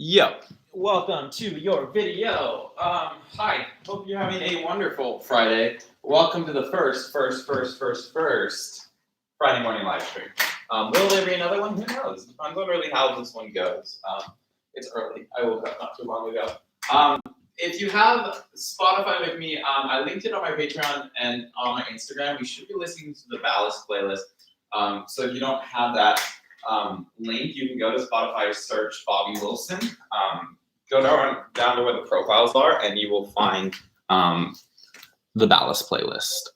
Yo, welcome to your video. Hi, hope you're having a wonderful Friday. Welcome to the first Friday morning live stream. Will there be another one? Who knows? Depends on really how this one goes. It's early. I woke up not too long ago. If you have Spotify with me, I linked it on my Patreon and on my Instagram. You should be listening to the Ballast playlist. So if you don't have that link, you can go to Spotify, search Bobby Wilson, go down to where the profiles are, and you will find the Ballast playlist.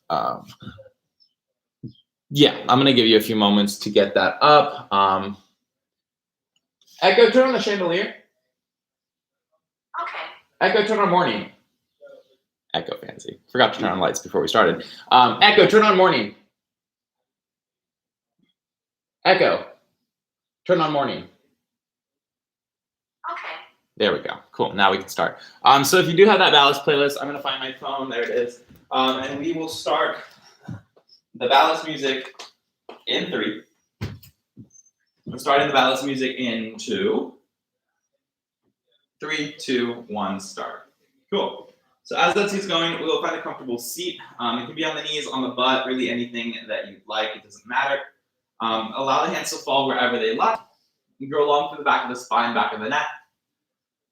Yeah, I'm going to give you a few moments to get that up. Echo, turn on the chandelier. Okay. Echo, turn on morning. Echo, fancy. Forgot to turn on lights before we started. Echo, turn on morning. Echo, turn on morning. Okay. There we go. Cool. Now we can start. So if you do have that Ballast playlist, I'm going to find my phone. There it is. And we will start the Ballast music in 3. I'm starting the Ballast music in 2. 3, 2, 1, start. Cool. So as that seat's going, we will find a comfortable seat. It can be on the knees, on the butt, really anything that you like. It doesn't matter. Allow the hands to fall wherever they like. You go along through the back of the spine, back of the neck.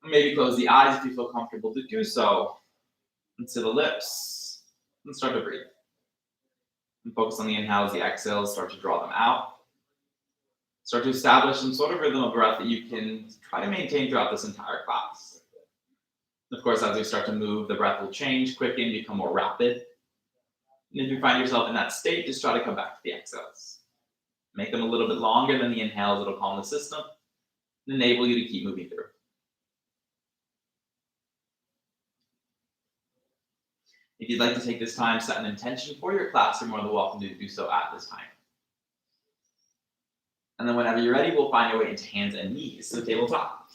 Maybe close the eyes if you feel comfortable to do so. Into the lips. And start to breathe. And focus on the inhales, the exhales. Start to draw them out. Start to establish some sort of rhythm of breath that you can try to maintain throughout this entire class. Of course, as we start to move, the breath will change, quicken, become more rapid. And if you find yourself in that state, just try to come back to the exhales. Make them a little bit longer than the inhales. It'll calm the system and enable you to keep moving through. If you'd like to take this time, set an intention for your class, you're more than welcome to do so at this time. And then whenever you're ready, we'll find your way into hands and knees. So tabletop.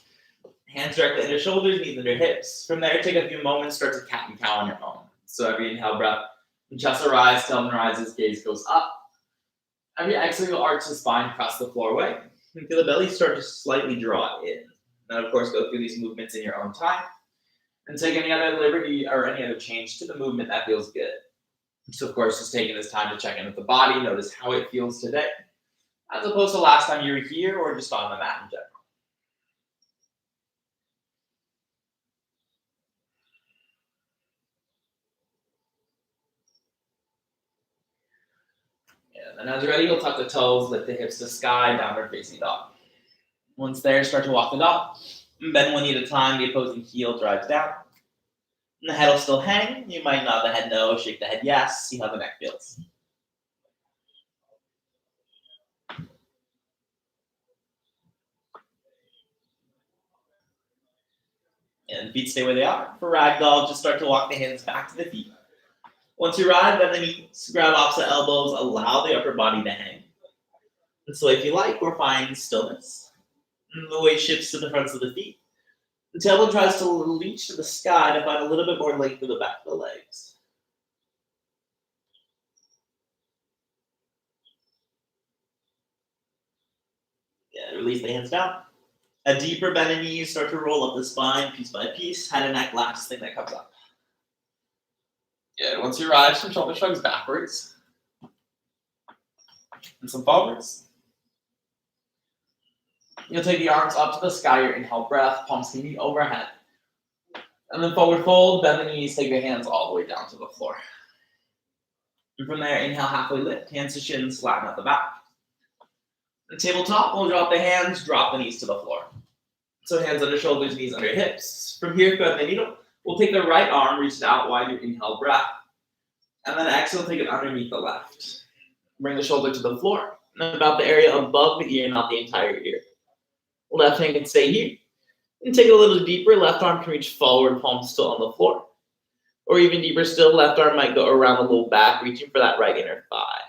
Hands directly under shoulders, knees under hips. From there, take a few moments, start to cat and cow on your own. So every inhale breath, chest will rise, tailbone rises, gaze goes up. Every exhale, you'll arch the spine, press the floor away. And feel the belly start to slightly draw in. And of course, go through these movements in your own time. And take any other liberty or any other change to the movement that feels good. So, of course, just taking this time to check in with the body, notice how it feels today, as opposed to last time you were here or just on the mat in general. And as you're ready, you'll tuck the toes, lift the hips to sky, downward facing dog. Once there, start to walk the dog. Bend one knee at a time, the opposing heel drives down. And the head will still hang. You might nod the head no, shake the head yes, see how the neck feels. And feet stay where they are. For ragdoll, just start to walk the hands back to the feet. Once you arrive, bend the knees, grab opposite elbows, allow the upper body to hang. And so if you like, we're finding stillness. And the weight shifts to the fronts of the feet. The tailbone tries to reach to the sky to find a little bit more length through the back of the legs. Yeah, release the hands down. A deeper bend in knees, start to roll up the spine piece by piece. Head and neck, last thing that comes up. Good. Once you arrive, some shoulder shrugs backwards. And some forwards. You'll take the arms up to the sky, your inhale breath, palms can meet overhead. And then forward fold, bend the knees, take your hands all the way down to the floor. And from there, inhale, halfway lift, hands to shins, flatten out the back. The tabletop, we'll drop the hands, drop the knees to the floor. So hands under shoulders, knees under hips. From here, grab the needle. We'll take the right arm, reach it out wide, your inhale breath. And then exhale, take it underneath the left. Bring the shoulder to the floor. And about the area above the ear, not the entire ear. Left hand can stay here. And take it a little deeper. Left arm can reach forward, palm still on the floor. Or even deeper still, left arm might go around the low back, reaching for that right inner thigh.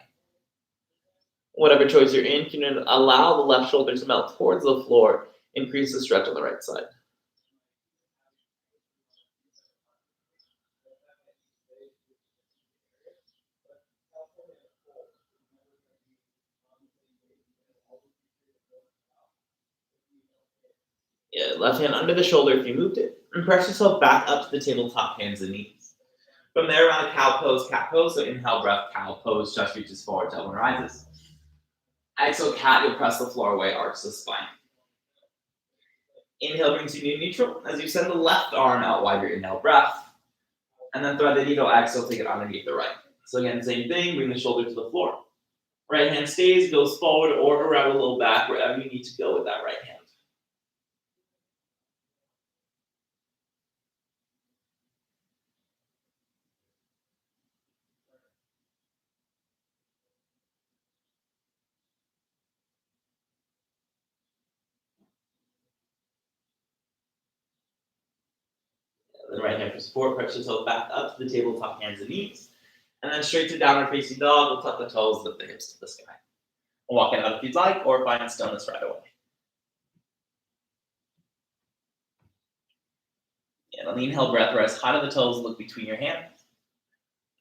Whatever choice you're in, you can allow the left shoulder to melt towards the floor. Increase the stretch on the right side. Left hand under the shoulder if you moved it, and press yourself back up to the tabletop, hands and knees. From there, around a cow pose, cat pose. So inhale, breath, cow pose, chest reaches forward, tailbone rises. Exhale, cat, you'll press the floor away, arch the spine. Inhale brings you to neutral as you send the left arm out wide your inhale breath. And then thread the needle, exhale, take it underneath the right. So again, same thing, bring the shoulder to the floor. Right hand stays, goes forward or around a little back, wherever you need to go with that right hand. Then right hand for support, press yourself back up to the tabletop, hands and knees. And then straight to downward facing dog, we'll tuck the toes, lift the hips to the sky. We'll walk it out if you'd like, or find stillness right away. And on the inhale, breath, rise high to the toes, look between your hands.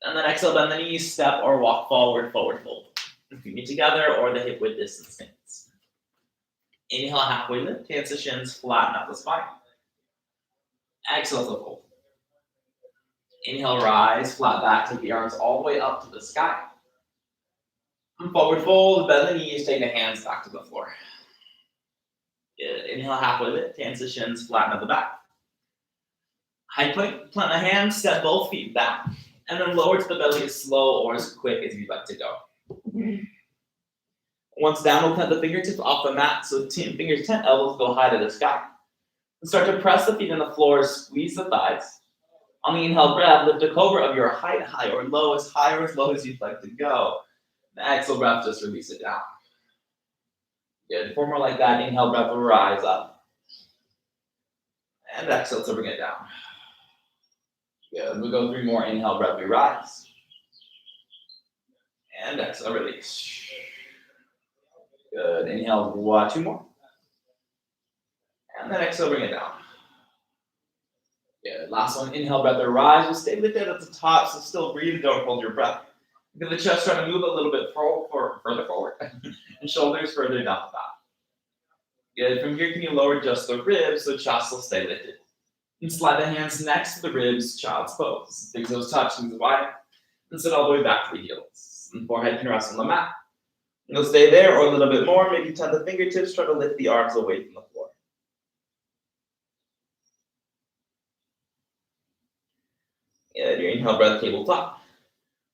And then exhale, bend the knees, step or walk forward, forward fold. Feet together or the hip width distance stance. Inhale, halfway lift, hands to shins, flatten out the spine. Exhale to fold. Inhale, rise, flat back, take the arms all the way up to the sky. Forward fold, bend the knees, take the hands back to the floor. Good. Inhale, halfway lift, hands to shins, flatten at the back. High plank, plant the hands, step both feet back, and then lower to the belly as slow or as quick as you'd like to go. Once down, we'll plant the fingertips off the mat, so fingers 10 elbows go high to the sky. And start to press the feet on the floor, squeeze the thighs. On the inhale breath, lift a cobra of your height, high or low as low as you'd like to go. The exhale breath, just release it down. Good. 4 more like that. Inhale breath, will rise up. And exhale to bring it down. Good. We'll go 3 more. Inhale breath, we rise. And exhale, release. Good. Inhale, 2 more. And then exhale, bring it down. Good. Last one. Inhale, breath, or rise. We'll stay lifted at the top, so still breathe. Don't hold your breath. Get the chest trying to move a little bit further forward, and shoulders further down the back. Good. From here, can you lower just the ribs so chest will stay lifted? And slide the hands next to the ribs, child's pose. Things those touch, things wide, and sit all the way back to the heels. And forehead can rest on the mat. You'll stay there or a little bit more. Maybe tuck the fingertips, try to lift the arms away from the floor. Good. Your inhale, breath, tabletop.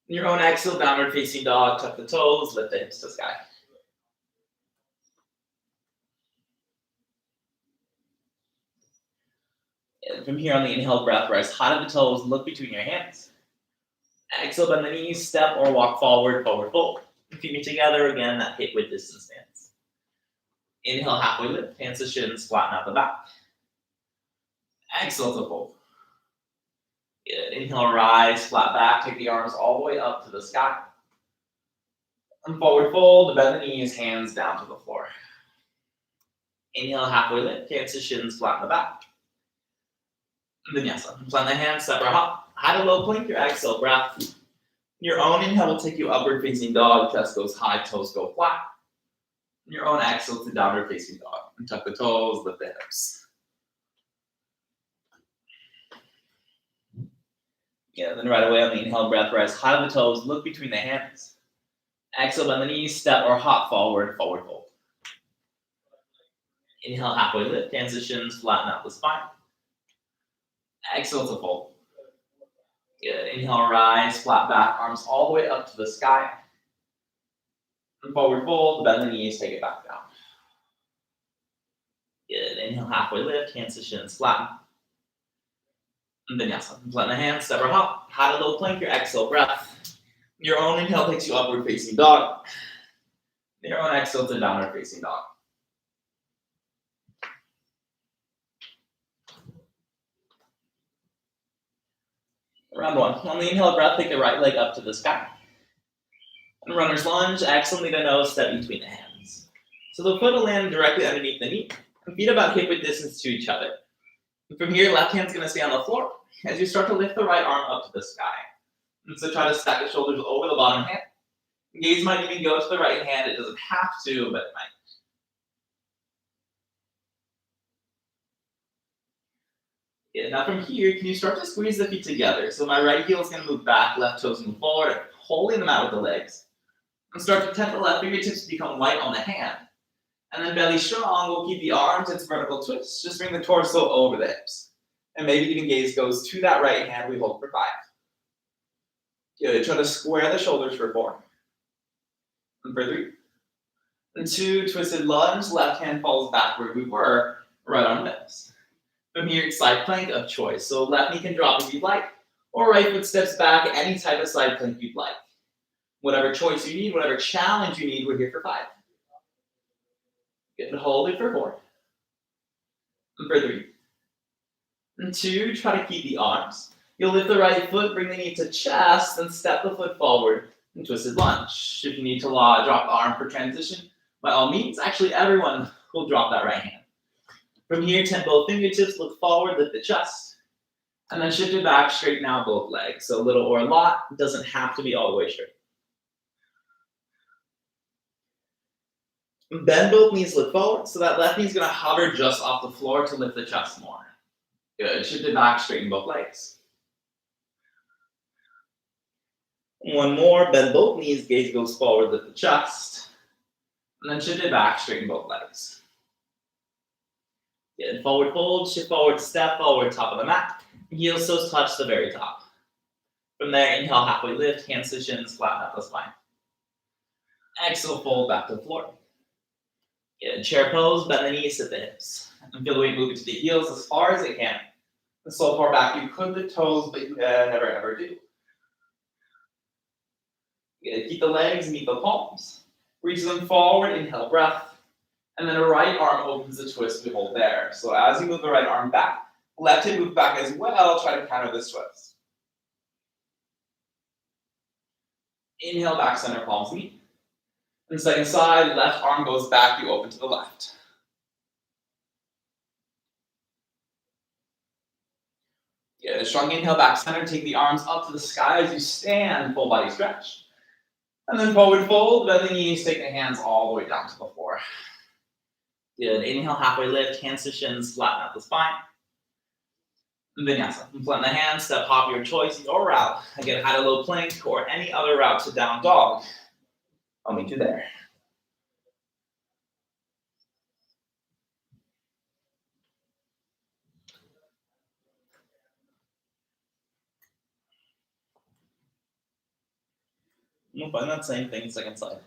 Your own exhale, downward facing dog, tuck the toes, lift the hips to the sky. And from here on the inhale, breath, rise high to the toes, look between your hands. Exhale, bend the knees, step or walk forward, forward fold. Feet meet together, again, that hip width distance stance. Inhale, halfway lift, hands to shins, flatten out the back. Exhale to fold. Good. Inhale, rise, flat back, take the arms all the way up to the sky. And forward fold, bend the knees, hands down to the floor. Inhale, halfway lift, hands to shins, flatten the back. Vinyasa. Plant the hands, step or hop. High to low plank, your exhale breath. Your own inhale will take you upward facing dog, chest goes high, toes go flat. Your own exhale to downward facing dog. And tuck the toes, lift the hips. Yeah, then right away on the inhale breath, rise high to the toes, look between the hands. Exhale, bend the knees, step or hop forward, forward fold. Inhale, halfway lift, hands to shins, flatten out the spine. Exhale to fold. Good. Inhale, rise, flat back, arms all the way up to the sky. And forward fold, bend the knees, take it back down. Good. Inhale, halfway lift, hands to shins, flatten. And vinyasa. Plant the hands, step or hop. High to low plank, your exhale breath. Your own inhale takes you upward facing dog. Your own exhale to downward facing dog. Round 1. On the inhale breath, take the right leg up to the sky. And runner's lunge, exhale, lead the nose, step between the hands. So the foot will land directly underneath the knee, and feet about hip width distance to each other. And from here, left hand's going to stay on the floor as you start to lift the right arm up to the sky. And so try to stack the shoulders over the bottom hand. Gaze might even go to the right hand. It doesn't have to, but it might. Yeah, now from here, can you start to squeeze the feet together? So my right heel is going to move back, left toes move forward, holding them out with the legs. And start to tempt the left fingertips to become light on the hand. And then belly strong, we'll keep the arms, it's vertical twist. Just bring the torso over the hips. And maybe even gaze goes to that right hand, we hold for 5. Good, try to square the shoulders for 4. And for 3. And 2, twisted lunge, left hand falls back where we were, right arm lifts. From here, side plank of choice. So left knee can drop if you'd like, or right foot steps back, any type of side plank you'd like. Whatever choice you need, whatever challenge you need, we're here for 5. Good, hold it for 4. And for 3. And 2, try to keep the arms. You'll lift the right foot, bring the knee to chest, and step the foot forward and twisted lunge. If you need to drop the arm for transition, by all means, actually everyone will drop that right hand. From here, tent both fingertips, look forward, lift the chest, and then shift it back, straighten out both legs. So a little or a lot, doesn't have to be all the way straight. Bend both knees, look forward, so that left knee is going to hover just off the floor to lift the chest more. Good, shift it back, straighten both legs. One more, bend both knees, gaze goes forward, lift the chest. And then shift it back, straighten both legs. Good, forward fold, shift forward, step forward, top of the mat. Heels toes touch the very top. From there, inhale, halfway lift, hands to shins, flatten out the spine. Exhale, fold back to the floor. Good, chair pose, bend the knees, sit the hips. And feel the weight move into the heels as far as it can. And so far back you could lift toes, but you never ever do. Good, keep the legs, meet the palms. Reach them forward, inhale, breath. And then the right arm opens the twist we hold there. So as you move the right arm back, left hip move back as well, try to counter this twist. Inhale, back center, palms meet. And second side, left arm goes back, you open to the left. Good, strong inhale, back center, take the arms up to the sky as you stand, full body stretch. And then forward fold, bend the knees, take the hands all the way down to the floor. Good, inhale, halfway lift, hands to shins, flatten out the spine. Vinyasa, flatten the hands, step hop your choice, your route. Again, high to low plank or any other route to down dog. I'll meet you there. You'll find that same thing second side.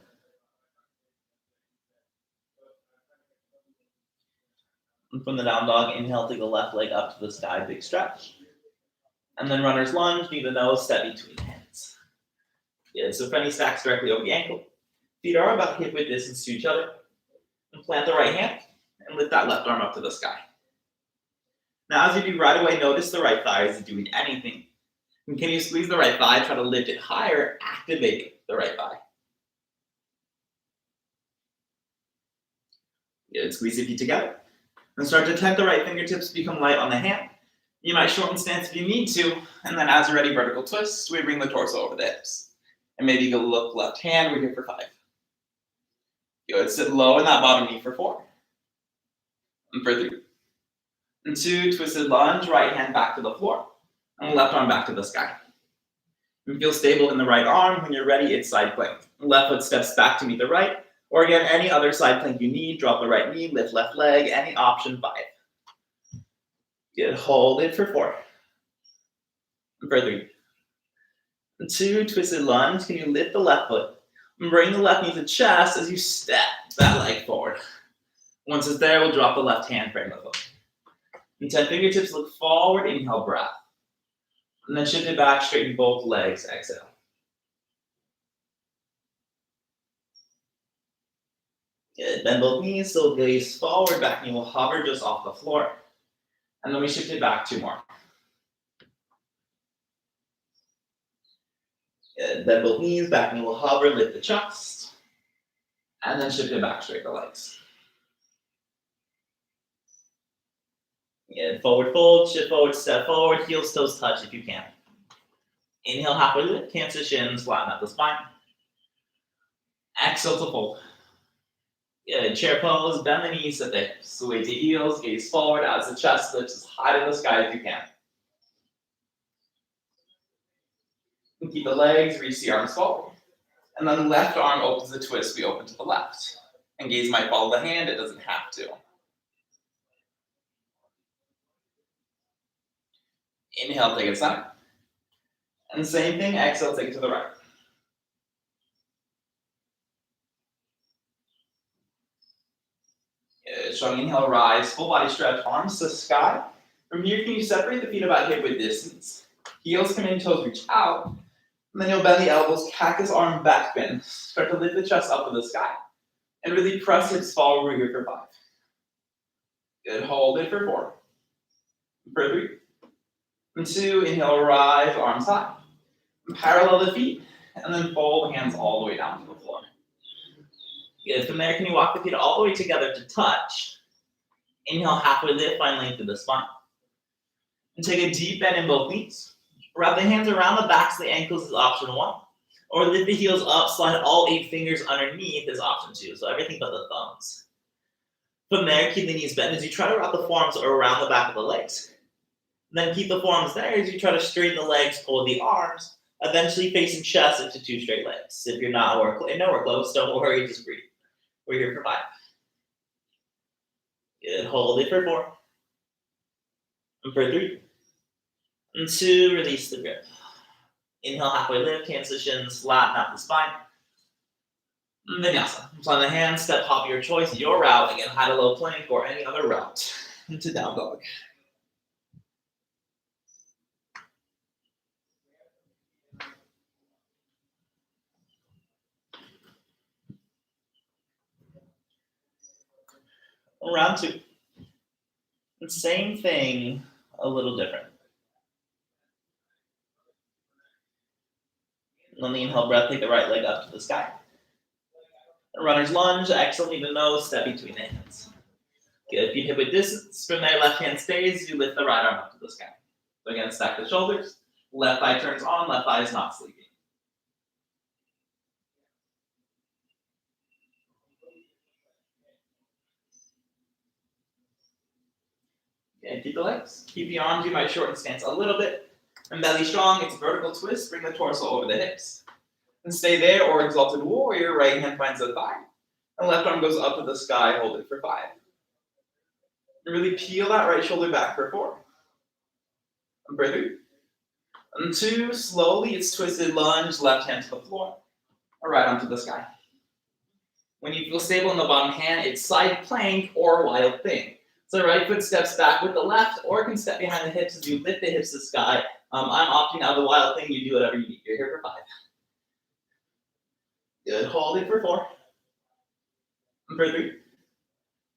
And from the down dog, inhale, take the left leg up to the sky, big stretch. And then runner's lunge, knee to nose, step between the hands. Good, so front knee stacks directly over the ankle. Feet are about hip width distance to each other. And plant the right hand and lift that left arm up to the sky. Now as you do right away, notice the right thigh isn't doing anything. And can you squeeze the right thigh, try to lift it higher, activating the right thigh. Good, squeeze the feet together. And start to tempt the right fingertips to become light on the hand. You might shorten stance if you need to, and then as you're ready, vertical twist, we bring the torso over the hips. And maybe go look left hand, we're here for 5. Good, sit low in that bottom knee for 4. And for 3. And 2, twisted lunge, right hand back to the floor. And left arm back to the sky. And feel stable in the right arm. When you're ready, it's side plank. Left foot steps back to meet the right. Or again, any other side plank you need, drop the right knee, lift left leg, any option, 5. Good, hold it for 4. And for 3. And 2, twisted lunge, can you lift the left foot? And bring the left knee to chest as you step that leg forward. Once it's there, we'll drop the left hand, frame the foot. And 10 fingertips, look forward, inhale, breath. And then shift it back, straighten both legs, exhale. Good, bend both knees, so gaze forward, back knee will hover just off the floor. And then we shift it back 2 more. Good, bend both knees, back knee will hover, lift the chest. And then shift it back, straight the legs. Good, forward fold, shift forward, step forward, heels, toes touch if you can. Inhale, halfway lift, hands to shins, flatten out the spine. Exhale to fold. Good. Chair pose, bend the knees at the hips. Weight to heels, gaze forward as the chest lifts as high to the sky as you can. And keep the legs, reach the arms forward. And then left arm opens the twist, we open to the left. And gaze might follow the hand, it doesn't have to. Inhale, take it center. And same thing, exhale, take it to the right. Good. Strong inhale, rise, full body stretch, arms to the sky. From here, can you separate the feet about hip width distance? Heels come in, toes reach out. And then you'll bend the elbows, cactus arm back bend. Start to lift the chest up to the sky. And really press hips forward. We're here for 5. Good. Hold it for 4. For 3. And 2. Inhale, rise, arms high. And parallel the feet. And then fold the hands all the way down to the floor. Good. From there, can you walk the feet all the way together to touch? Inhale, halfway lift, find length through the spine. And take a deep bend in both knees. Wrap the hands around the backs of the ankles is option 1. Or lift the heels up, slide all 8 fingers underneath is option 2. So everything but the thumbs. From there, keep the knees bent as you try to wrap the forearms around the back of the legs. Then keep the forearms there as you try to straighten the legs, pull the arms, eventually facing chest into 2 straight legs. If you're nowhere close, don't worry, just breathe. We're here for 5. Good. Hold it for 4. And for 3. And 2, release the grip. Inhale, halfway lift, hands to shins, flatten out the spine. Vinyasa. Apply the hands, step hop your choice, your route. Again, high to low plank or any other route. Into down dog. Round 2. And same thing, a little different. On the inhale breath, take the right leg up to the sky. Runner's lunge, exhale, lean the nose, step between the hands. Good, feet hip width distance. From there, left hand stays, you lift the right arm up to the sky. So again, stack the shoulders. Left thigh turns on, left thigh is not sleeping. Okay, keep the legs. Keep the arms, you might shorten stance a little bit. And belly strong, it's a vertical twist, bring the torso over the hips. And stay there, or exalted warrior, right hand finds the thigh. And left arm goes up to the sky, hold it for 5. And really peel that right shoulder back for 4. And for 3. And 2, slowly, it's twisted lunge, left hand to the floor. Or right onto the sky. When you feel stable in the bottom hand, it's side plank or wild thing. So right foot steps back with the left, or can step behind the hips as you lift the hips to the sky. I'm opting out of the wild thing, you do whatever you need. You're here for 5. Good, hold it for 4. And for 3.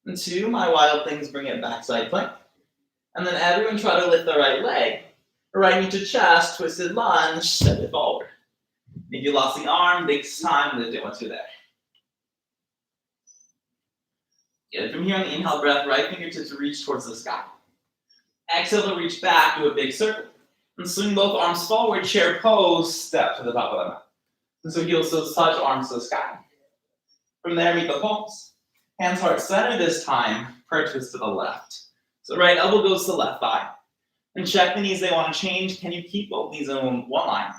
And 2, my wild things bring it back side plank. And then everyone try to lift the right leg. Right knee to chest, twisted lunge, step it forward. If you lost the arm, takes time, lift it once you're there. Good, from here on the inhale breath, right fingertips reach towards the sky. Exhale to reach back, do a big circle. And swing both arms forward, chair pose, step to the top of the mat. And so heels to touch, arms to the sky. From there, meet the palms. Hands heart center this time, prayer twist to the left. So right elbow goes to the left thigh. And check the knees they want to change. Can you keep both knees in one line?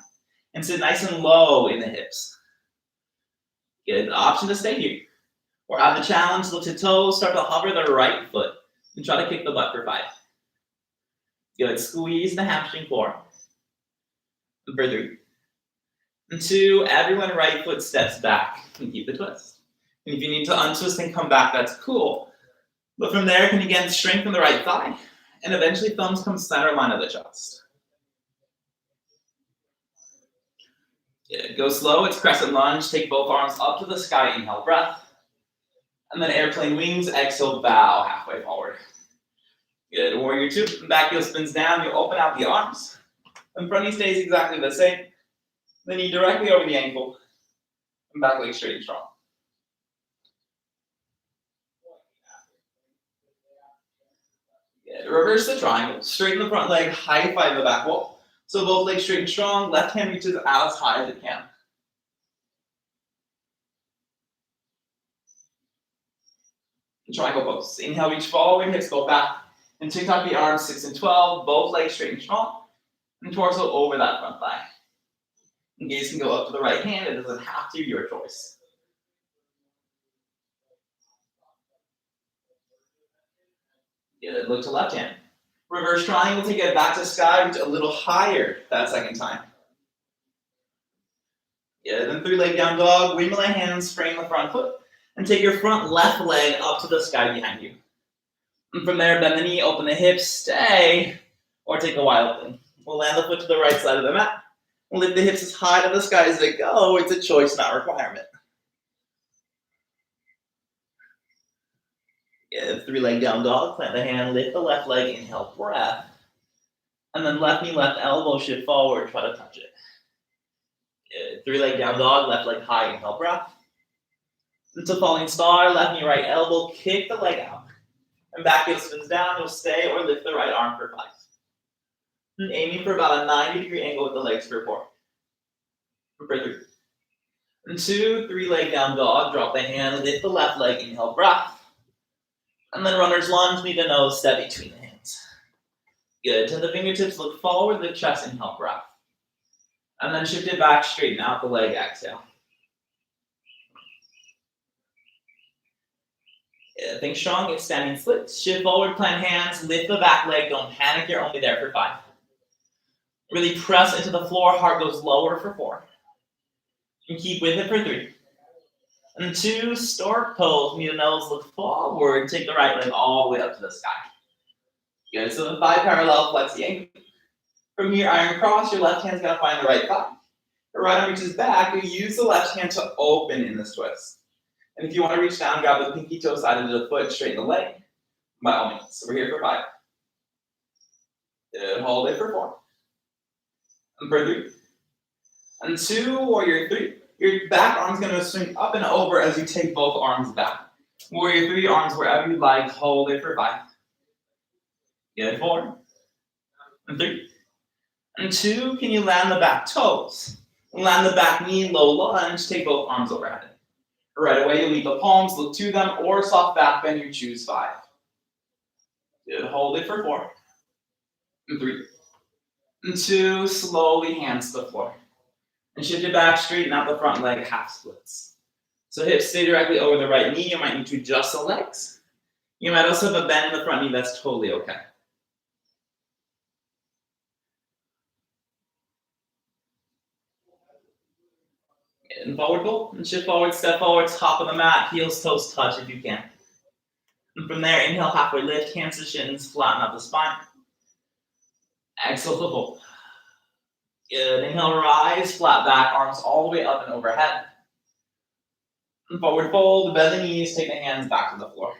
And sit nice and low in the hips. Good, option to stay here. Or add the challenge, lift the toes, start to hover the right foot. And try to kick the butt for 5. Good, squeeze the hamstring 4. And for 3. And 2, everyone right foot steps back and keep the twist. And if you need to untwist and come back, that's cool. But from there, can again strengthen the right thigh. And eventually thumbs come center line of the chest. Good. Go slow, it's crescent lunge. Take both arms up to the sky, inhale breath. And then airplane wings, exhale, bow halfway forward. Good, warrior 2, back heel spins down, you open out the arms. And front knee stays exactly the same. The knee directly over the ankle. And back leg straight and strong. Good, reverse the triangle, straighten the front leg, high five the back wall. So both legs straight and strong, left hand reaches out as high as it can. Triangle pose. Inhale, reach forward, hips go back. And tick-tock the arms, 6 and 12, both legs straight and strong. And torso over that front thigh. And gaze can go up to the right hand, it doesn't have to, your choice. Good, look to left hand. Reverse triangle, take it back to sky, reach a little higher that second time. Good, then 3-leg down dog, windmill hands, frame the front foot, and take your front left leg up to the sky behind you. And from there, bend the knee, open the hips, stay, or take a wild thing. We'll land the foot to the right side of the mat. We'll lift the hips as high to the sky as they go. It's a choice, not a requirement. Good, 3-leg down dog, plant the hand, lift the left leg, inhale, breath. And then left knee, left elbow, shift forward, try to touch it. Good, 3-leg down dog, left leg high, inhale, breath. Into falling star, left knee, right elbow, kick the leg out. And back heel spins down, you'll stay or lift the right arm for 5. And aiming for about a 90-degree angle with the legs for 4. For 3. And 2, 3-leg down dog, drop the hand, lift the left leg, inhale, breath. And then runner's lunge, meet the nose, step between the hands. Good, to the fingertips, look forward, lift chest, inhale, breath. And then shift it back, straighten out the leg, exhale. Good, think strong, get standing splits. Shift forward, plant hands, lift the back leg, don't panic, you're only there for 5. Really press into the floor, heart goes lower for 4. And keep with it for 3. And 2, stork pose, knee to nose, look forward, take the right leg all the way up to the sky. Good, so the 5 parallel, flex the ankle. From here, iron cross, your left hand's gonna find the right thigh. The right arm reaches back, you use the left hand to open in this twist. And if you wanna reach down, grab the pinky toe side of the foot, straighten the leg, by all means. So we're here for 5. Good, hold it for 4. And for 3. And 2, warrior 3. Your back arm's gonna swing up and over as you take both arms back. Warrior 3, arms wherever you'd like, hold it for 5. Good, 4. And 3. And 2, can you land the back toes? Land the back knee, low lunge, take both arms overhead. Right away, you'll meet the palms, look to them, or soft back bend, you choose 5. Good, hold it for 4. And 3. And 2, slowly hands to the floor. And shift it back, straighten out the front leg, half splits. So hips stay directly over the right knee. You might need to adjust the legs. You might also have a bend in the front knee, that's totally okay. And forward fold, and shift forward, step forward, top of the mat, heels, toes touch if you can. And from there, inhale, halfway lift, hands to shins, flatten out the spine. Exhale, fold. Good, inhale, rise, flat back, arms all the way up and overhead. And forward fold, bend the knees, take the hands back to the floor.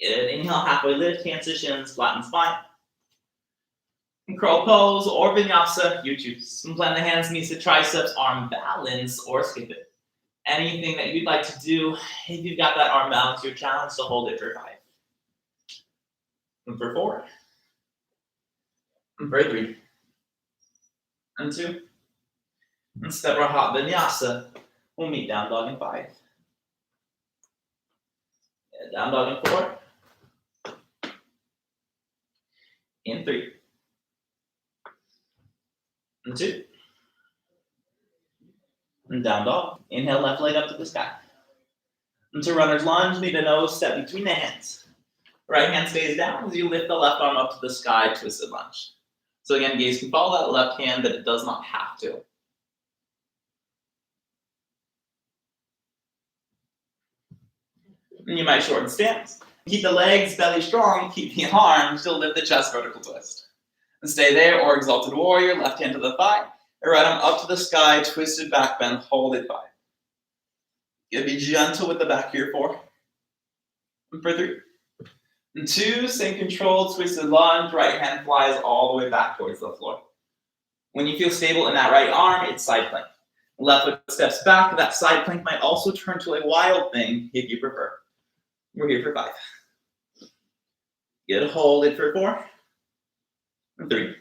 Good, inhale, halfway lift, hands to shins, flatten spine. And curl pose or vinyasa, you choose. And plant the hands, knees to triceps, arm balance, or skip it. Anything that you'd like to do, if you've got that arm balance, you're challenged to hold it for 5. And for 4. And for 3. And 2. And step or hop vinyasa. We'll meet down dog in 5. Down dog in 4. In 3. And 2. And down dog. Inhale, left leg up to the sky. Into runner's lunge, knee to nose, step between the hands. Right hand stays down as you lift the left arm up to the sky, twisted lunge. So again, gaze can follow that left hand, but it does not have to. And you might shorten stance. Keep the legs belly strong, keep the arms, still lift the chest, vertical twist. And stay there, or exalted warrior, left hand to the thigh, or right arm up to the sky, twisted back bend, hold it 5. You gotta be gentle with the back here, 4. And for 3. And 2, same controlled twisted lunge, right hand flies all the way back towards the floor. When you feel stable in that right arm, it's side plank. Left foot steps back, that side plank might also turn to a wild thing if you prefer. We're here for 5. Good, hold it for 4. And 3.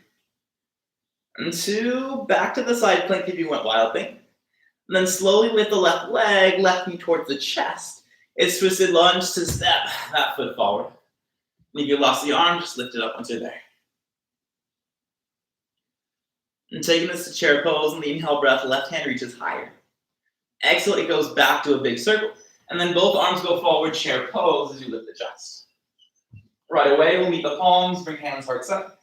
And 2, back to the side plank if you went wild thing. And then slowly lift the left leg, left knee towards the chest. It's twisted lunge to step that foot forward. And if you lost the arm, just lift it up once you're there. And taking this to chair pose, and the inhale breath, left hand reaches higher. Exhale, it goes back to a big circle. And then both arms go forward, chair pose as you lift the chest. Right away, we'll meet the palms, bring hands heart center.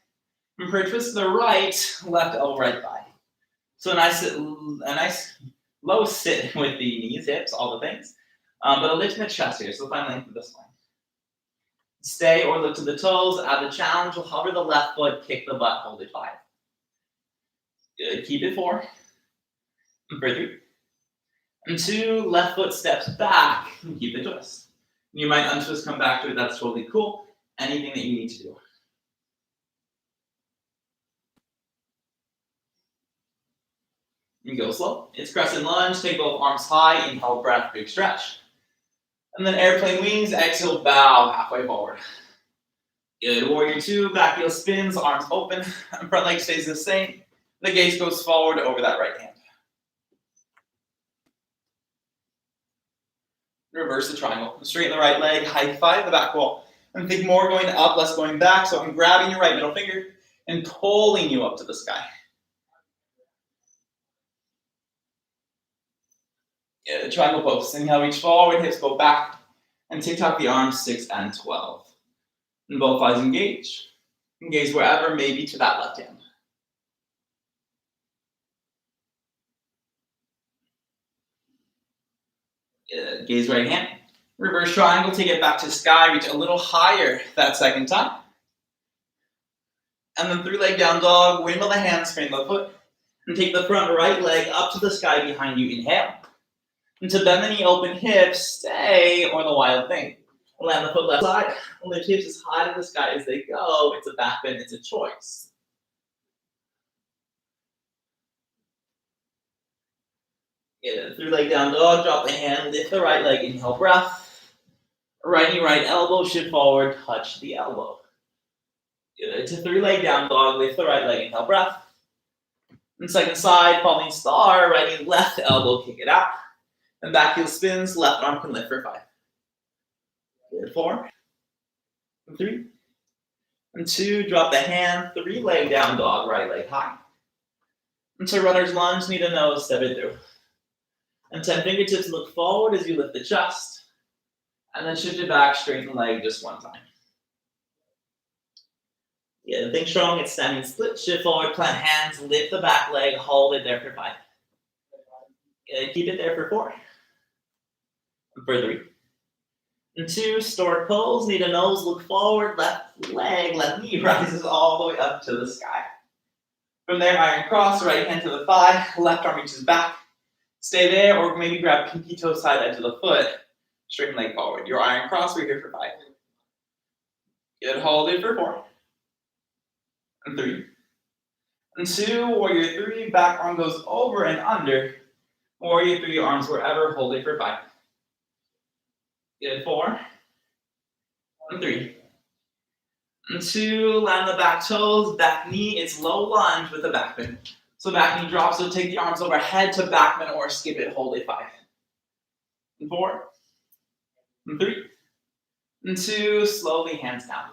And for a twist to the right, left elbow, right thigh. So a nice low sit with the knees, hips, all the things. But a lift in the chest here, so find length of the spine. Stay or lift to the toes. Add the challenge. We'll hover the left foot, kick the butt, hold it 5. Good. Keep it 4. And for 3. And 2, left foot steps back and keep the twist. You might untwist, come back to it. That's totally cool. Anything that you need to do. And go slow. It's crescent lunge. Take both arms high. Inhale, breath, big stretch. And then airplane wings. Exhale, bow halfway forward. Good. Warrior 2. Back heel spins. Arms open. And front leg stays the same. The gaze goes forward over that right hand. Reverse the triangle. Straighten the right leg. High five the back wall. And think more going up, less going back. So I'm grabbing your right middle finger and pulling you up to the sky. Yeah, the triangle pose. Inhale, reach forward, hips go back. And tick-tock the arms, 6 and 12. And both thighs engage. Engage wherever, maybe to that left hand. Gaze right hand. Reverse triangle, take it back to sky, reach a little higher that second time. And then 3-leg down dog, windmill the hands, frame the foot. And take the front right leg up to the sky behind you, inhale. And to bend the knee, open hips, stay, or the wild thing. Land the foot left side, lift hips as high to the sky as they go. It's a back bend, it's a choice. Get it, 3-leg down dog, drop the hand, lift the right leg, inhale, breath. Right knee, right elbow, shift forward, touch the elbow. Get it, to 3-leg down dog, lift the right leg, inhale, breath. And second side, falling star, right knee, left elbow, kick it out. And back heel spins, left arm can lift for 5. Good, 4. And 3. And 2, drop the hand, 3-leg down dog, right leg high. And to runner's lunge, knee to nose, step it through. And 10 fingertips look forward as you lift the chest. And then shift it back, straighten leg just one time. Yeah, think strong, it's standing split, shift forward, plant hands, lift the back leg, hold it there for 5. Yeah, keep it there for 4. And for 3. And 2, stork pose, knee to nose, look forward, left leg, left knee rises all the way up to the sky. From there, iron cross, right hand to the thigh, left arm reaches back. Stay there, or maybe grab pinky toe side edge of the foot. Straighten leg forward. Your iron cross, we're here for 5. Good, hold it for 4. And 3. And 2, warrior 3, back arm goes over and under. Warrior 3, arms wherever, hold it for 5. Good, 4. And 3. And 2, land the back toes, back knee, it's low lunge with the back bend. So back knee drops, so take the arms overhead to back bend or skip it, hold it 5. And 4. And 3. And 2, slowly hands down.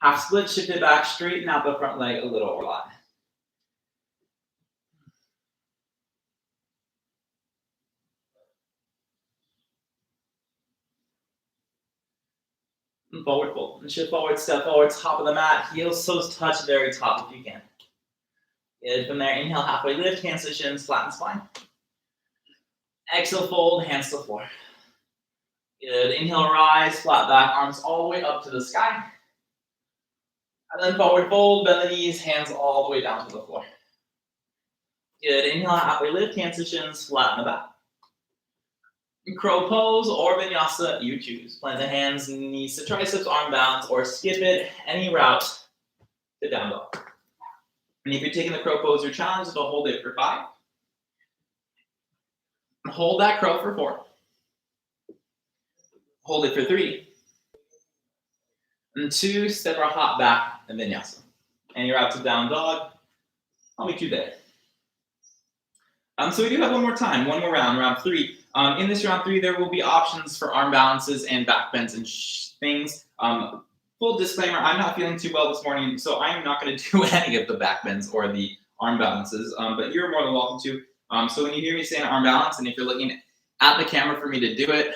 Half split, shift it back, straighten out the front leg a little or a lot. And forward fold. And shift forward, step forward, top of the mat, heels, toes touch, very top if you can. Good, from there, inhale, halfway lift, hands to shins, flatten spine. Exhale, fold, hands to floor. Good, inhale, rise, flat back, arms all the way up to the sky. And then forward fold, bend the knees, hands all the way down to the floor. Good, inhale, halfway lift, hands to shins, flatten the back. Crow pose or vinyasa, you choose. Plant the hands, knees to triceps, arm balance, or skip it, any route to down dog. And if you're taking the crow pose, your challenge is to hold it for 5. Hold that crow for 4. Hold it for 3. And 2, step or hop back and vinyasa. And you're out to down dog. I'll meet you there. So we do have one more time, one more round, round 3. In this round 3, there will be options for arm balances and back bends and things. Full disclaimer, I'm not feeling too well this morning, so I'm not going to do any of the back bends or the arm balances, but you're more than welcome to. So when you hear me say an arm balance, and if you're looking at the camera for me to do it,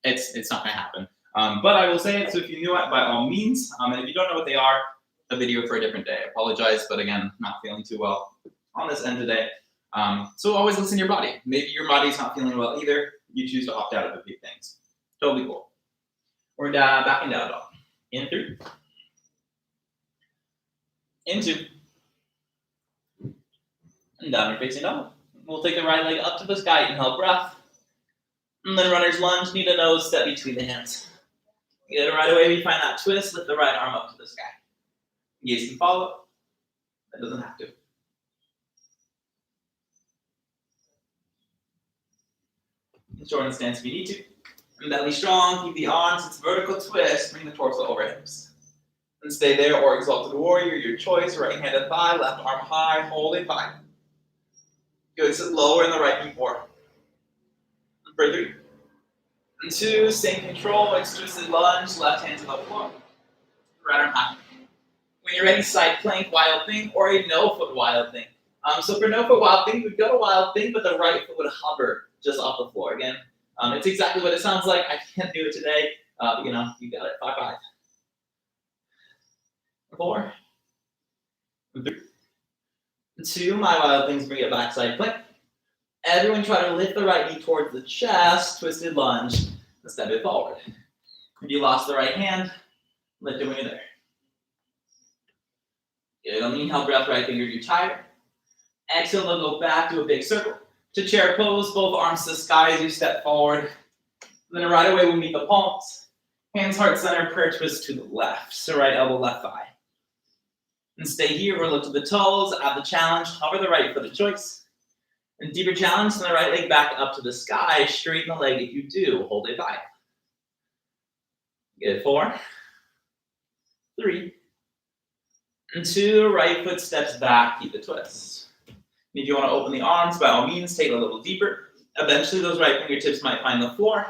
it's not going to happen. But I will say it, so if you knew it, by all means. And if you don't know what they are, a video for a different day. I apologize, but again, not feeling too well on this end today. So always listen to your body. Maybe your body's not feeling well either. You choose to opt out of a few things. Totally cool. We're back in down dog. In 3. In 2. And downward facing dog. We'll take the right leg up to the sky, inhale breath. And then runner's lunge, knee to nose, step between the hands. Get it right away, we find that twist, lift the right arm up to the sky. Gaze can follow. That doesn't have to. Shorten stance if you need to. And belly strong, keep the arms, it's vertical twist, bring the torso over hips. And stay there, or exalted warrior, your choice, right hand at thigh, left arm high, hold it 5. Good, sit lower in the right knee 4. For 3. And 2, same control, it's twisted lunge, left hand to the floor, right arm high. When you're ready, side plank, wild thing, or a no foot wild thing. So for no foot wild thing, we'd go to wild thing, but the right foot would hover just off the floor again. It's exactly what it sounds like. I can't do it today, but you know, you got it. 5, 5. 4. 3. 2, my wild things, bring it back, side plank. Everyone try to lift the right knee towards the chest, twisted lunge, and step it forward. If you lost the right hand, lift it when you're there. Good, on the inhale breath, right finger to tire. Exhale, then go back to a big circle. To chair pose, both arms to the sky as you step forward. Then right away we'll meet the palms. Hands heart center, prayer twist to the left. So right elbow, left thigh. And stay here, we'll look to the toes, add the challenge, hover the right foot of choice. And deeper challenge, send the right leg back up to the sky, straighten the leg if you do, hold it 5. Good, 4. 3. And 2, right foot steps back, keep the twist. If you want to open the arms, by all means, take it a little deeper. Eventually, those right fingertips might find the floor.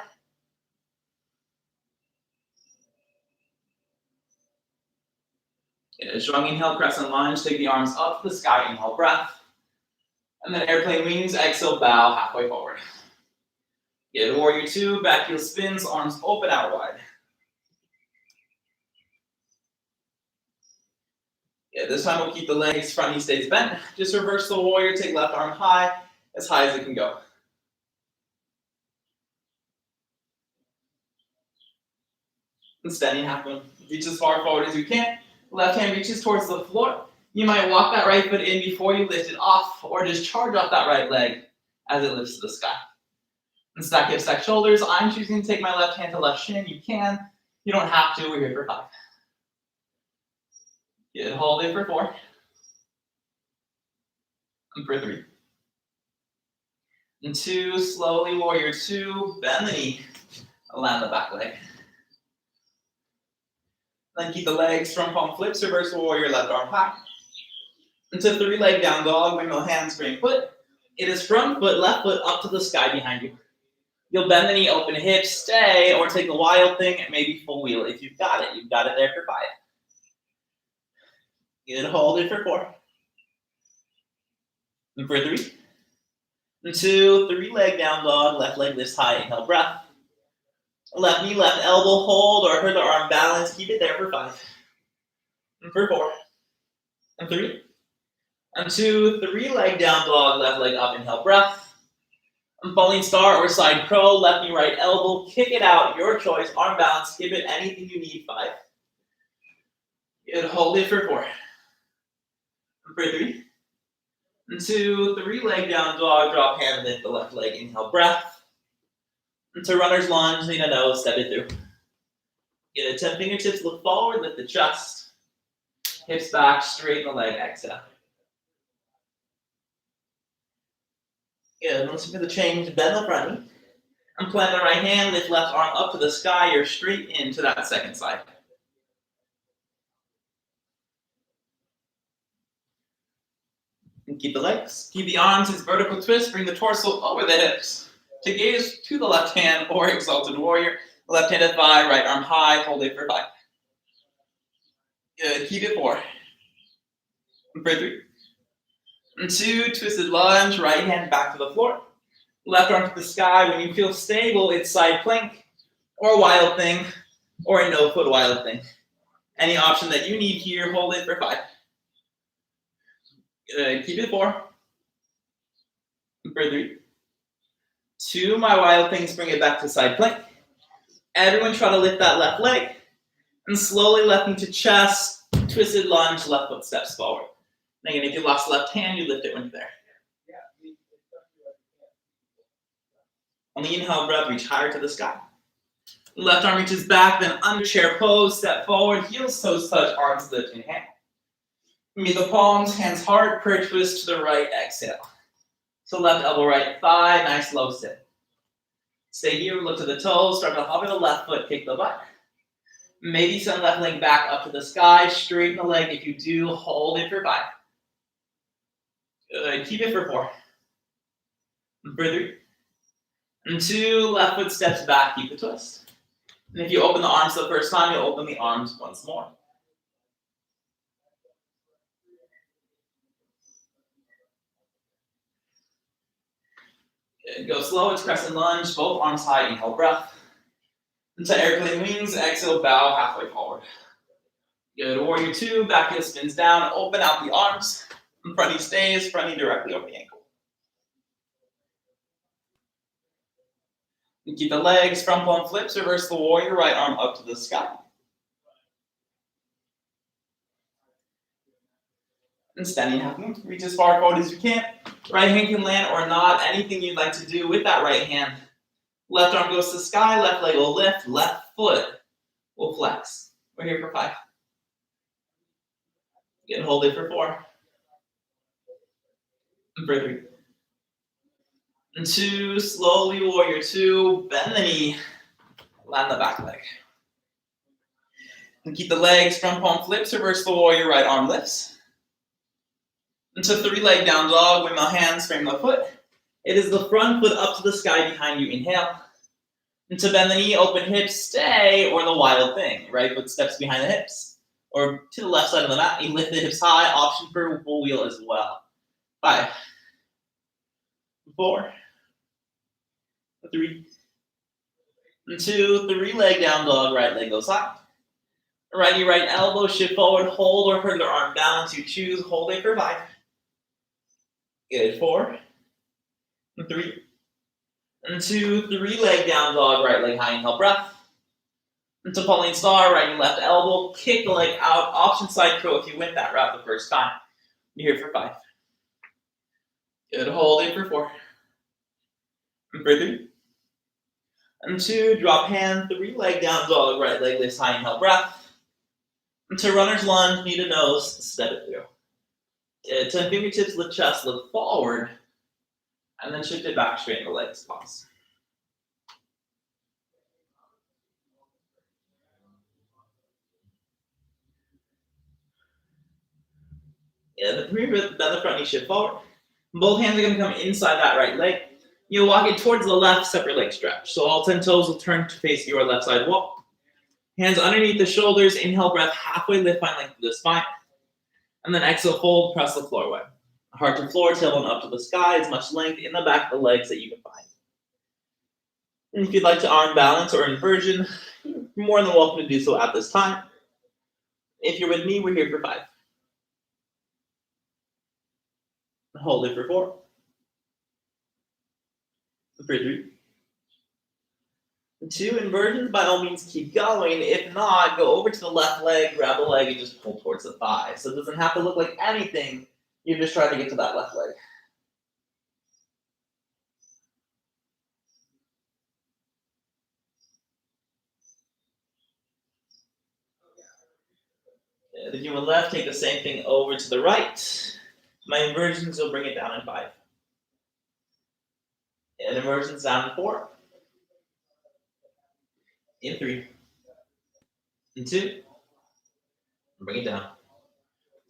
A strong inhale, crescent lunge, take the arms up to the sky, inhale breath. And then airplane wings, exhale, bow halfway forward. Get warrior 2, back heel spins, arms open out wide. Yeah, this time we'll keep the legs, front knee stays bent. Just reverse the warrior, take left arm high as it can go. And standing half moon. Reach as far forward as you can. Left hand reaches towards the floor. You might walk that right foot in before you lift it off, or just charge off that right leg as it lifts to the sky. And stack hips, stack shoulders. I'm choosing to take my left hand to left shin. You can. You don't have to. We're here for 5. Good. Hold it for 4. And for 3. And 2. Slowly, warrior 2. Bend the knee. Land the back leg. Then keep the legs, front palm flips, reverse warrior, left arm high. Into 3 leg down dog, windmill handspring foot. It is front foot, left foot up to the sky behind you. You'll bend the knee, open hips, stay, or take the wild thing, maybe full wheel. If you've got it there for 5. Good, hold it for 4. And for 3. And 2, 3 leg down dog, left leg lifts high, inhale breath. Left knee, left elbow, hold, or further arm balance, keep it there for 5. And for 4. And 3. And 2, 3 leg down dog, left leg up, inhale breath. And falling star or side crow, left knee, right elbow, kick it out, your choice, arm balance, give it anything you need, 5. Good, hold it for 4. And for 3. And 2, 3 leg down dog, drop hand, lift the left leg, inhale breath. And to runner's lunge, knee to nose, step it through. Get it, 10 fingertips, look forward, lift the chest. Hips back, straighten the leg, exhale. Good, listen to the change, bend the front knee. And plant the right hand, lift left arm up to the sky, you're straight into that second side. And keep the legs, keep the arms, it's vertical twist, bring the torso over the hips. To gaze to the left hand or exalted warrior. Left-handed thigh, right arm high, hold it for 5. Good, keep it 4. For 3. And 2, twisted lunge, right hand back to the floor. Left arm to the sky. When you feel stable, it's side plank, or wild thing, or a no foot wild thing. Any option that you need here, hold it for 5. Good, keep it 4. For 3. 2, my wild things, bring it back to side plank. Everyone try to lift that left leg. And slowly left knee to chest, twisted lunge, left foot steps forward. And again, if you lost left hand, you lift it when you're there. On the inhale breath, reach higher to the sky. Left arm reaches back, then under chair pose, step forward, heels, toes touch, arms lift, inhale. Meet the palms, hands hard, prayer twist to the right, exhale. So left elbow, right thigh, nice low sit. Stay here, look to the toes, start to hover the left foot, kick the butt. Maybe send left leg back up to the sky, straighten the leg. If you do, hold it for 5. Good, keep it for 4. For 3. And 2, left foot steps back, keep the twist. And if you open the arms the first time, you'll open the arms once more. Good, go slow, it's crescent lunge, both arms high, inhale breath. Into airplane wings, exhale, bow halfway forward. Good, warrior 2, back heel spins down, open out the arms. Front knee stays, front knee directly over the ankle. And keep the legs, front palm flips, reverse the warrior, right arm up to the sky. And standing half moon, reach as far forward as you can. Right hand can land or not, anything you'd like to do with that right hand. Left arm goes to the sky, left leg will lift, left foot will flex. We're here for 5. Again, hold it for 4. And for 3. And 2, slowly warrior 2, bend the knee, land the back leg. And keep the legs, front palm flips, reverse the warrior, right arm lifts. Into 3 leg down dog, windmill hands, frame the foot. It is the front foot up to the sky behind you, inhale. And to bend the knee, open hips, stay, or the wild thing. Right foot steps behind the hips. Or to the left side of the mat, you lift the hips high, option for full wheel as well. 5. 4. 3. And 2, 3 leg down dog, right leg goes high. Right knee, right elbow, shift forward, hold or further arm balance, you choose, hold it for 5. Good, 4. And 3. And 2, 3 leg down dog, right leg high, inhale breath. Into Pauline Star, right knee, left elbow, kick the leg out, option side crow if you went that route the first time. You're here for 5. Good, hold it for 4. And for 3. And 2, drop hand, 3 leg down dog, right leg lifts high, inhale breath. Into runner's lunge, knee to nose, step it through. 10 fingertips, lift chest, look forward. And then shift it back, straighten the legs, pause. The premier bend the front knee, shift forward. Both hands are going to come inside that right leg. You'll walk it towards the left, separate leg stretch. So all 10 toes will turn to face your left side wall. Hands underneath the shoulders, inhale breath, halfway lift, find length to the spine. And then exhale, fold, press the floor away. Heart to floor, tailbone up to the sky, as much length in the back of the legs that you can find. And if you'd like to arm balance or inversion, you're more than welcome to do so at this time. If you're with me, we're here for 5. Hold it for 4. For 3. 2 inversions, by all means keep going. If not, go over to the left leg, grab the leg, and just pull towards the thigh. So it doesn't have to look like anything. You're just trying to get to that left leg. And if you went left, take the same thing over to the right. My inversions will bring it down in 5. And inversions down in 4. In 3. In 2. Bring it down.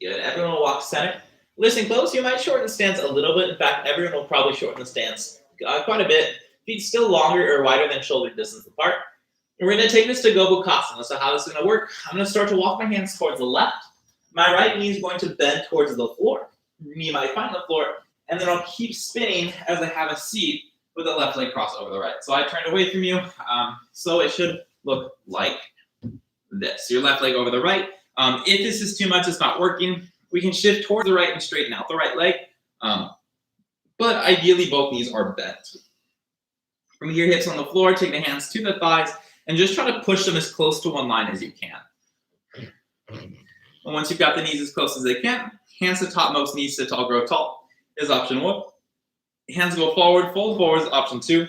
Good. Everyone will walk center. Listen close, you might shorten the stance a little bit. In fact, everyone will probably shorten the stance quite a bit. If Feet still longer or wider than shoulder distance apart. And we're going to take this to Gobukasana. So how this is going to work, I'm going to start to walk my hands towards the left. My right knee is going to bend towards the floor. Knee might find the floor. And then I'll keep spinning as I have a seat with the left leg crossed over the right. So I turned away from you. So it should look like this. Your left leg over the right. If this is too much, it's not working, we can shift towards the right and straighten out the right leg. But ideally, both knees are bent. From here, hips on the floor, take the hands to the thighs, and just try to push them as close to one line as you can. And once you've got the knees as close as they can, hands to topmost, knees to tall, grow tall is option 1. Hands go forward, fold forward is option 2.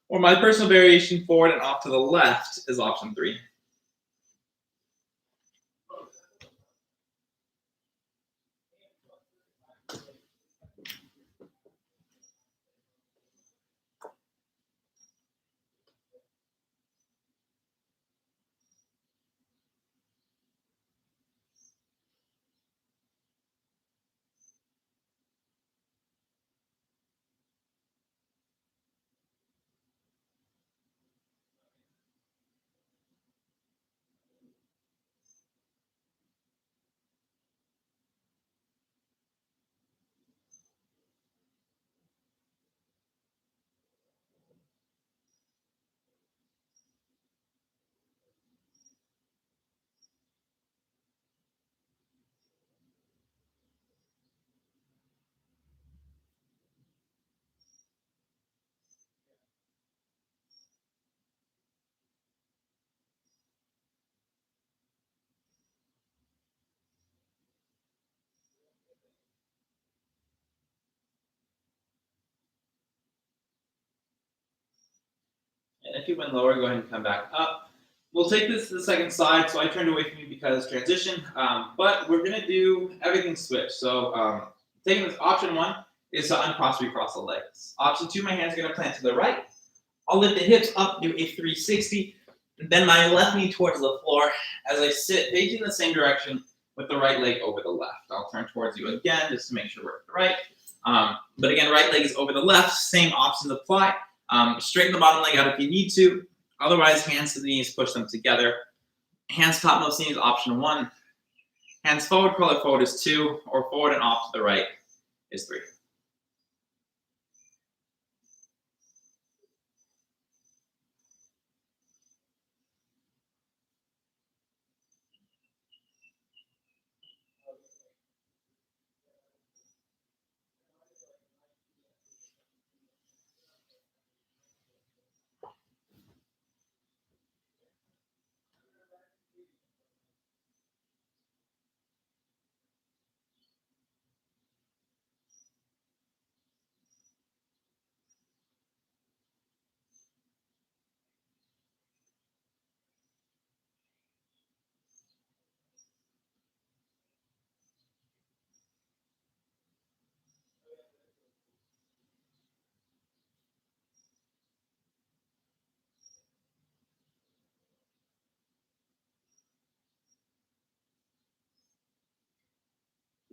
Or my personal variation, forward and off to the left is option 3. And if you went lower, go ahead and come back up. We'll take this to the second side. So I turned away from you because transition, but we're gonna do everything switch. So taking this, option 1 is to uncross, recross the legs. Option 2, my hand's gonna plant to the right. I'll lift the hips up, do a 360, and bend my left knee towards the floor as I sit facing the same direction with the right leg over the left. I'll turn towards you again just to make sure we're at the right. But again, right leg is over the left, same options apply. Straighten the bottom leg out if you need to. Otherwise, hands to the knees, push them together. Hands topmost knees, option 1. Hands forward, curl it forward is 2, or forward and off to the right is 3.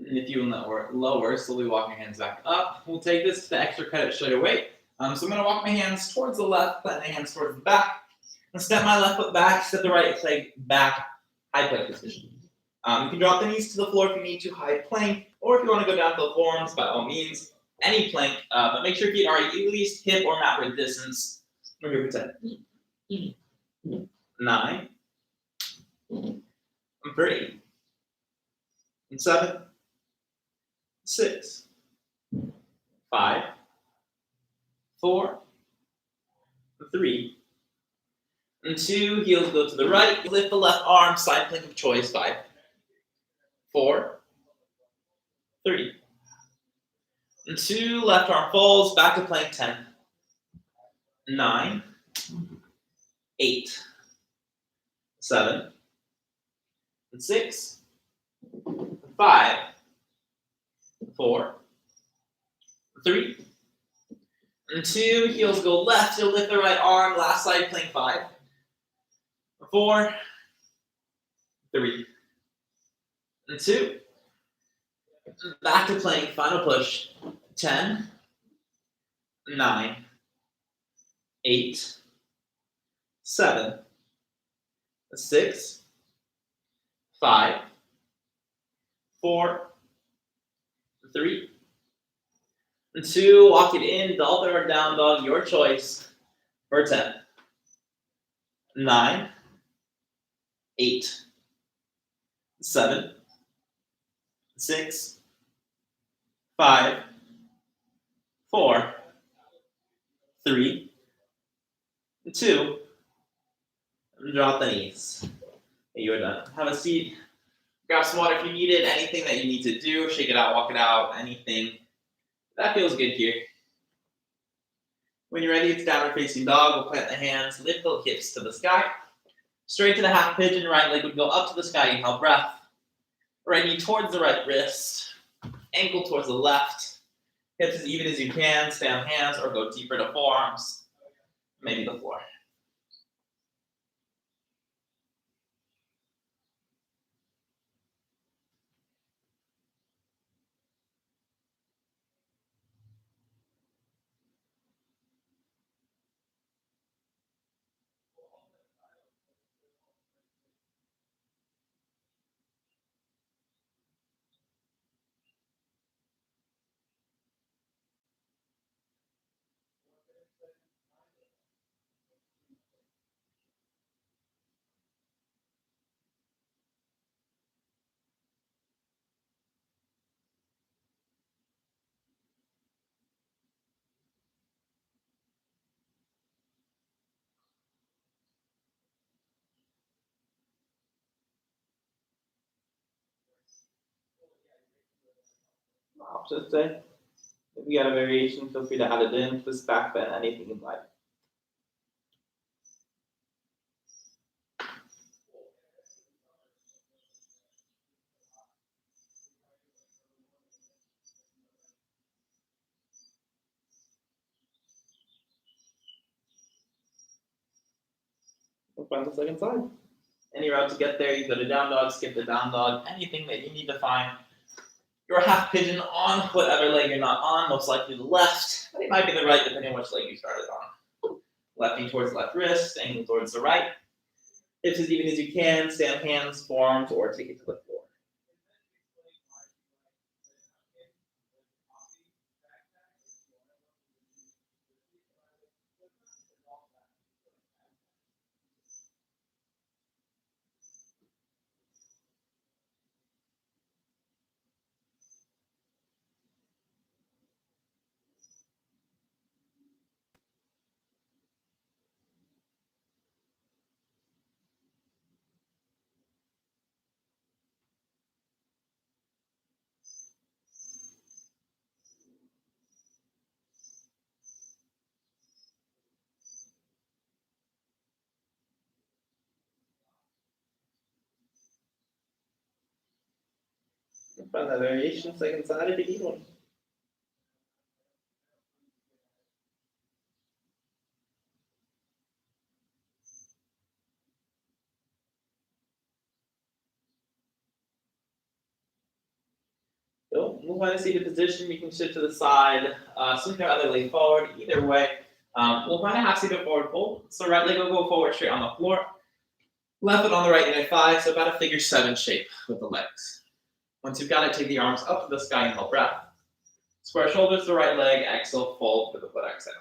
And if you will lower, slowly walk your hands back up. We'll take this to the extra credit straight away. So I'm going to walk my hands towards the left, plant my hands towards the back, and step my left foot back, step the right leg back, high plank position. You can drop the knees to the floor if you need to, high plank, or if you want to go down to the forearms, by all means, any plank, but make sure feet are at least hip or mat width distance. We're here for 10, 9, 3, 7, 6, 5, 4, 3, and 2. Heels go to the right. Lift the left arm, side plank of choice. 5, 4, 3, and 2. Left arm folds. Back to plank. 10, 9, 8, 7, 6, 5, 4, 3, and 2. Heels go left. You'll lift the right arm. Last side plank. 5, 4, 3, and 2. Back to plank. Final push. 10, 9, 8, 7, 6, 5, 4, 3, 2. Walk it in, dolphin or down dog, your choice, for 10, 9, 8, 7, 6, 5, 4, 3, 2. Drop the knees. You are done. Have a seat. Grab some water if you need it. Anything that you need to do, shake it out, walk it out, anything. That feels good here. When you're ready, it's downward facing dog. We'll plant the hands, lift the hips to the sky. Straight to the half pigeon. Right leg would go up to the sky. Inhale, breath. Right knee towards the right wrist. Ankle towards the left. Hips as even as you can. Stay on hands or go deeper to forearms. Maybe the floor. Opposite side. If you got a variation, feel free to add it in. Twist back bend, anything you'd like. We'll find the second side. Any route to get there, you go to down dog, skip the down dog, anything that you need to find. Your half pigeon on whatever leg you're not on, most likely the left, but it might be the right depending on which leg you started on. Left knee towards the left wrist, ankle towards the right. Hips as even as you can, stay on hands, forearms, or take it to the floor. Find that variation, second side if you need one. So move on to seated position. You can shift to the side, swing your other leg forward. Either way, we'll find a half seated forward fold. So right leg will go forward straight on the floor. Left foot on the right inner thigh, so about a figure 7 shape with the legs. Once you've got it, take the arms up to the sky, inhale, breath. Square shoulders to the right leg, exhale, fold for the foot exhale.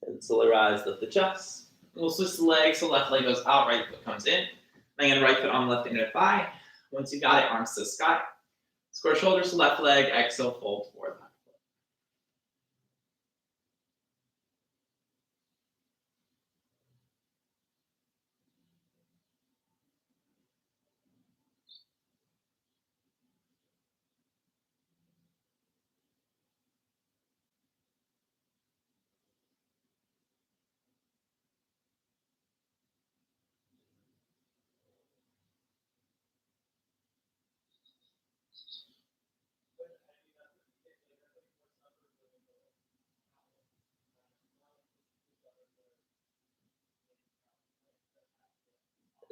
And slowly rise, lift the chest. We'll switch the legs, so left leg goes out, right foot comes in. Then right foot on left inner thigh. Once you got it, arms to the sky. Square shoulders to left leg, exhale, fold forward.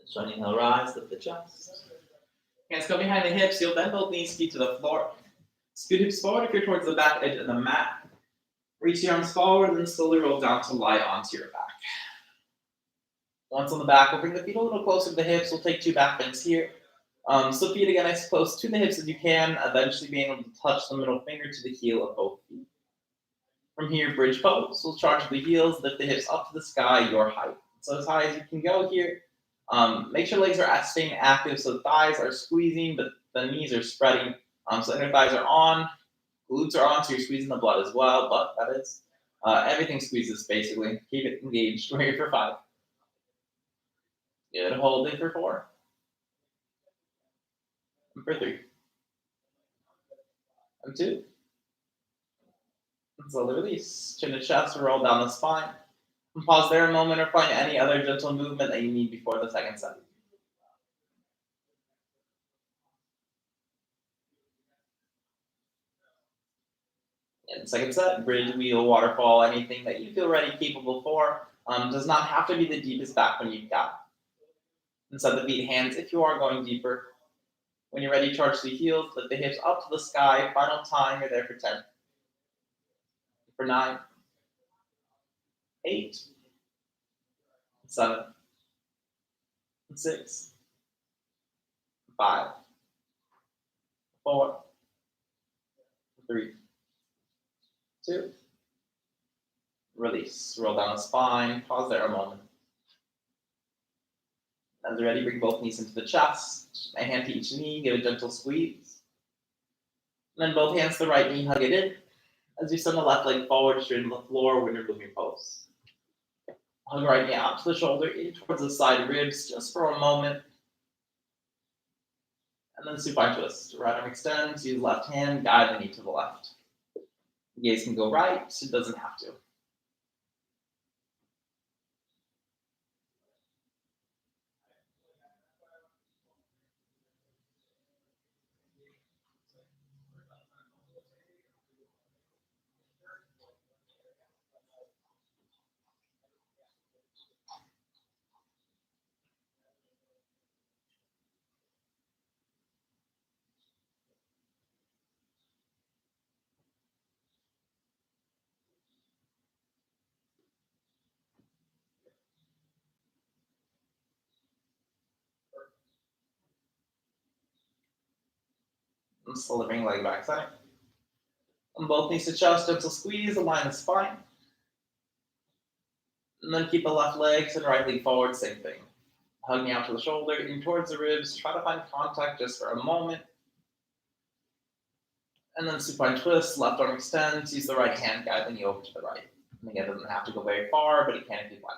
So inhale, rise, lift the chest. Hands go behind the hips. You'll bend both knees, feet to the floor. Scoot hips forward if you're towards the back edge of the mat. Reach your arms forward and then slowly roll down to lie onto your back. Once on the back, we'll bring the feet a little closer to the hips. We'll take 2 back bends here. So feet again as close to the hips as you can, eventually being able to touch the middle finger to the heel of both feet. From here, bridge pose. We'll charge the heels, lift the hips up to the sky, your height. So as high as you can go here. Make sure legs are staying active, so the thighs are squeezing, but the knees are spreading. So inner thighs are on, glutes are on, so you're squeezing the blood as well, but that is. Everything squeezes, basically. Keep it engaged. We're here for 5. Good. Hold it for 4. And for 3. And 2. And slowly release. Chin to chest, roll down the spine. And pause there a moment or find any other gentle movement that you need before the second set. In the second set, bridge, wheel, waterfall, anything that you feel ready, capable for. Does not have to be the deepest back bend you've got. Inside the feet, hands if you are going deeper. When you're ready, charge the heels, lift the hips up to the sky. Final time, you're there for 10. For 9. 8. 7. 6. 5. 4. 3. 2. Release. Roll down the spine. Pause there a moment. As you're ready, bring both knees into the chest. A hand to each knee. Give a gentle squeeze. And then both hands to the right knee. Hug it in. As you send the left leg forward, straighten the floor when you're moving pose. Hug right knee out to the shoulder, in towards the side ribs, just for a moment. And then supine twist. Right arm extends. Use left hand. Guide the knee to the left. The gaze can go right. It doesn't have to. And slowly bring leg back side. And both knees to chest, gentle squeeze, align the spine. And then keep the left legs and right leg forward, same thing. Hug me out to the shoulder, in towards the ribs. Try to find contact just for a moment. And then supine twist, left arm extends. Use the right hand, guide the knee over to the right. And again, it doesn't have to go very far, but it can if you'd like.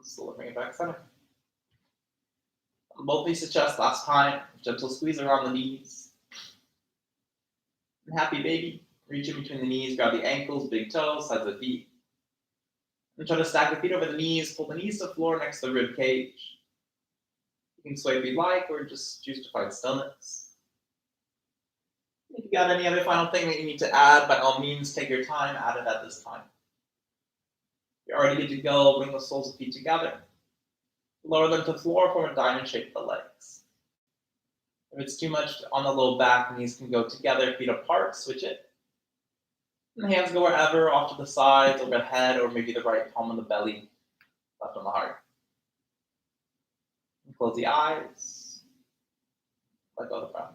Slowly bring it back center. Both knees to chest, last time. Gentle squeeze around the knees. And happy baby. Reach in between the knees, grab the ankles, big toes, sides of the feet. And try to stack the feet over the knees, pull the knees to the floor next to the rib cage. You can sway if you'd like, or just choose to find stillness. If you got any other final thing that you need to add, by all means, take your time, add it at this time. You're already good to go, bring the soles of feet together. Lower them to the floor, form a diamond shape for the legs. If it's too much on the low back, knees can go together, feet apart, switch it. And the hands go wherever, off to the sides, overhead, or maybe the right palm on the belly, left on the heart. And close the eyes. Let go of the breath.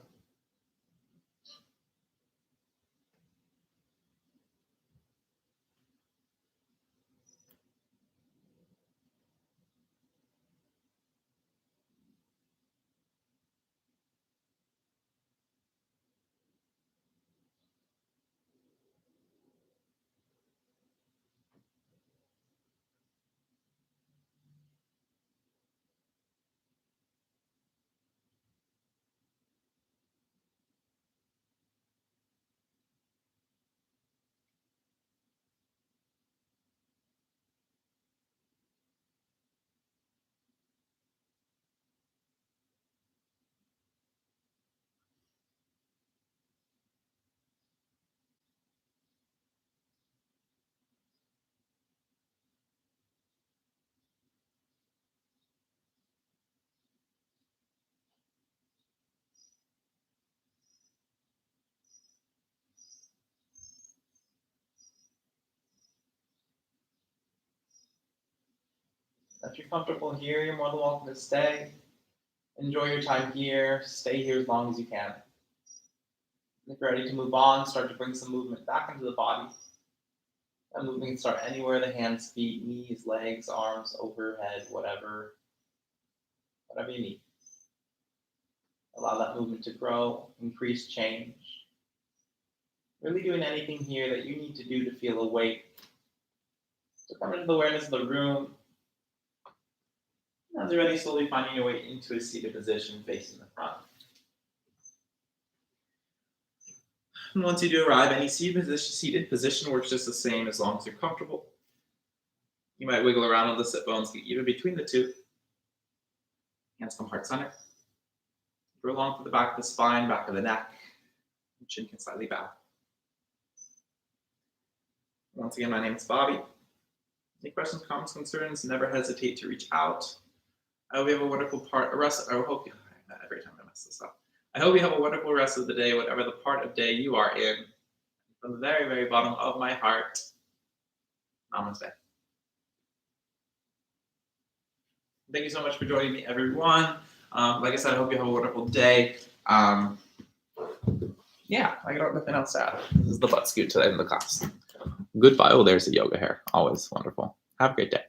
If you're comfortable here, you're more than welcome to stay. Enjoy your time here. Stay here as long as you can. If you're ready to move on, start to bring some movement back into the body. That movement can start anywhere: the hands, feet, knees, legs, arms, overhead, whatever you need. Allow that movement to grow, increase, change. Really doing anything here that you need to do to feel awake. So come into the awareness of the room. As you're ready, slowly finding your way into a seated position facing the front. And once you do arrive, any seated position works just the same as long as you're comfortable. You might wiggle around on the sit bones, get even between the two. Hands come heart center. Draw along through the back of the spine, back of the neck. The chin can slightly bow. Once again, my name is Bobby. Any questions, comments, concerns, never hesitate to reach out. I hope you have a wonderful every time I mess this up. I hope you have a wonderful rest of the day, whatever the part of day you are in. From the very, very bottom of my heart, namaste. Thank you so much for joining me, everyone. Like I said, I hope you have a wonderful day. Yeah, I got nothing else to add. This is the butt scoot today in the class. Goodbye. Oh, there's the yoga hair. Always wonderful. Have a great day.